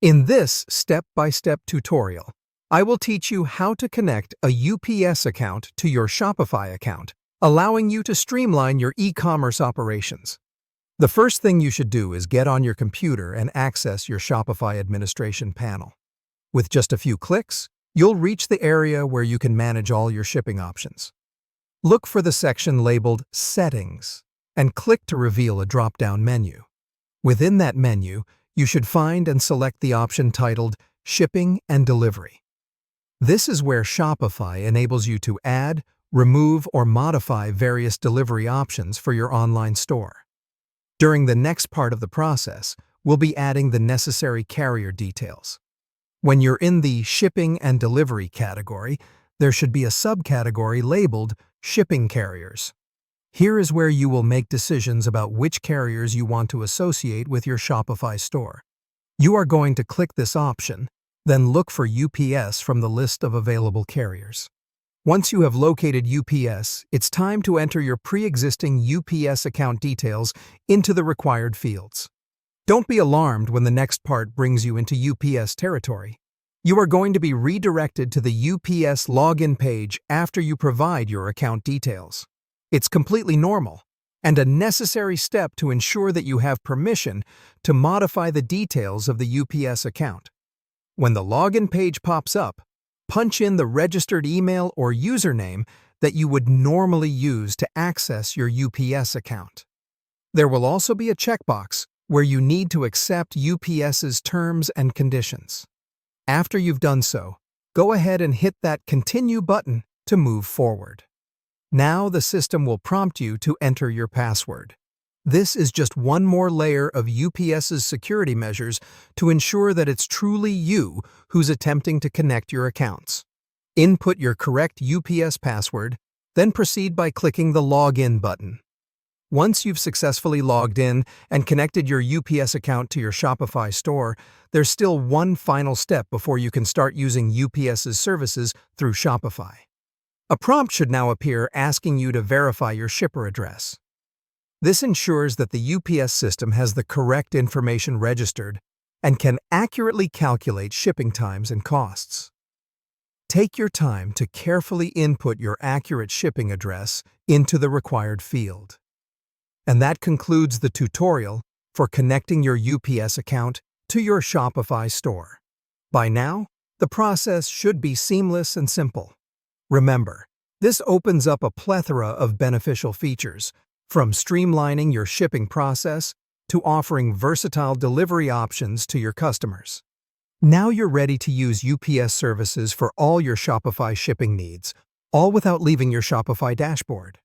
In this step-by-step tutorial, I will teach you how to connect a UPS account to your Shopify account, allowing you to streamline your e-commerce operations. The first thing you should do is get on your computer and access your Shopify administration panel. With just a few clicks, you'll reach the area where you can manage all your shipping options. Look for the section labeled Settings and click to reveal a drop-down menu. Within that menu, you should find and select the option titled Shipping and Delivery. This is where Shopify enables you to add, remove, or modify various delivery options for your online store. During the next part of the process, we'll be adding the necessary carrier details. When you're in the Shipping and Delivery category, there should be a subcategory labeled Shipping Carriers. Here is where you will make decisions about which carriers you want to associate with your Shopify store. You are going to click this option, then look for UPS from the list of available carriers. Once you have located UPS, it's time to enter your pre-existing UPS account details into the required fields. Don't be alarmed when the next part brings you into UPS territory. You are going to be redirected to the UPS login page after you provide your account details. It's completely normal and a necessary step to ensure that you have permission to modify the details of the UPS account. When the login page pops up, punch in the registered email or username that you would normally use to access your UPS account. There will also be a checkbox where you need to accept UPS's terms and conditions. After you've done so, go ahead and hit that Continue button to move forward. Now the system will prompt you to enter your password. This is just one more layer of UPS's security measures to ensure that it's truly you who's attempting to connect your accounts. Input your correct UPS password, then proceed by clicking the Login button. Once you've successfully logged in and connected your UPS account to your Shopify store, there's still one final step before you can start using UPS's services through Shopify. A prompt should now appear asking you to verify your shipper address. This ensures that the UPS system has the correct information registered and can accurately calculate shipping times and costs. Take your time to carefully input your accurate shipping address into the required field. And that concludes the tutorial for connecting your UPS account to your Shopify store. By now, the process should be seamless and simple. Remember, this opens up a plethora of beneficial features, from streamlining your shipping process to offering versatile delivery options to your customers. Now you're ready to use UPS services for all your Shopify shipping needs, all without leaving your Shopify dashboard.